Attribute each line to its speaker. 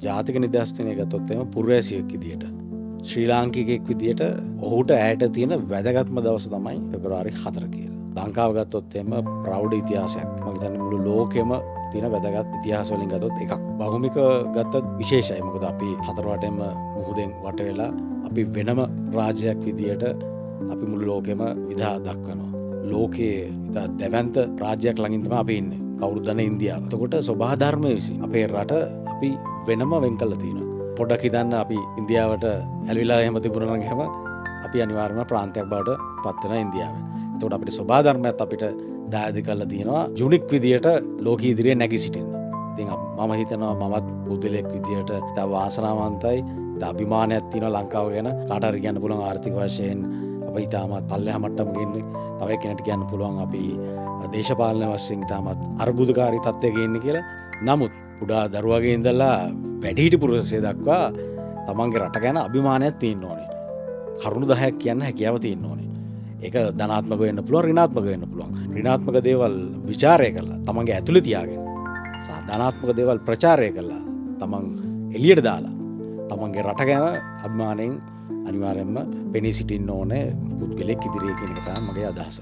Speaker 1: ජාතික නිදහස් දිනය ගත්තොත් එහෙම පුරවැසියෙක් විදියට ශ්‍රී ලාංකිකයෙක් විදියට ඔහුට ඇයට තියෙන වැදගත්ම දවස තමයි පෙබරවාරි 4 කියලා. ලංකාව ගත්තොත් එහෙම ප්‍රෞಢ ඉතිහාසයක්. මම හිතන්නේ මුළු ලෝකෙම තියෙන වැදගත් ඉතිහාස වලින් ගත්තොත් එකක්. බහුමික ගත්තත් විශේෂයි. මොකද අපි හතර වටේම මුහුදෙන් වට වෙලා අපි වෙනම රාජ්‍යයක් විදියට අපි මුළු ලෝකෙම විදහා දක්වනවා. ලෝකයේ ඉතා දැවැන්ත රාජ්‍යයක් ළඟින් තමයි අපි ඉන්නේ. කවුරුද දන්නේ ඉන්දියාව. එතකොට සබහා ධර්මයේ විසින් අපේ රට අපි වෙනම වෙන් කරලා තියෙනවා. පොඩ්ඩක් හිතන්න අපි ඉන්දියාවට ඇලවිලා එහෙම තිබුණා නම් එහෙම අපි අනිවාර්යයෙන්ම ප්‍රාන්තයක් බවට පත් වෙනවා ඉන්දියාව. එතකොට අපිට සබහා ධර්මයක් අපිට දායද කරලා තියෙනවා යුනික් විදියට ලෝකීය ඉදිරියේ නැගී සිටින්න. ඉතින් මම හිතනවා මමත් පුදුලෙක් විදියට තව වාසනාවන්තයි. අභිමානයක් තියෙනවා ලංකාව ගැන. කාට හරි කියන්න පුළුවන් ආර්ථික වශයෙන් අපි ඉතාමත් පල්ලෙහා මට්ටමක ඉන්නේ. තව කෙනෙක්ට කියන්න පුළුවන් අපි දේශපාලන වශයෙන් ඉතාමත් අර්බුදකාරී තත්ත්වයක ඉන්නේ කියලා. නමුත් කුඩා දරුවගේ ඉඳලා වැඩිහිටි පුරුෂය දක්වා තමන්ගේ රට ගැන අභිමානයක් තියෙන්න ඕනේ. කරුණු 10ක් කියන්න හැකියාව තියෙන්න ඕනේ. ඒක ධනාත්මක වෙන්න පුළුවන්, ඍණාත්මක වෙන්න පුළුවන්. ඍණාත්මක දේවල් ਵਿਚාරය කළා තමන්ගේ ඇතුළේ තියාගෙන. ධනාත්මක දේවල් ප්‍රචාරය කළා තමන් එළියට දාලා තමන්ගේ රට ගැන අභිමාණයෙන් අනිවාර්යයෙන්ම පෙනී සිටින්න ඕනේ පුද්ගලෙක් ඉදිරියේ කියන එක තමයි මගේ අදහස.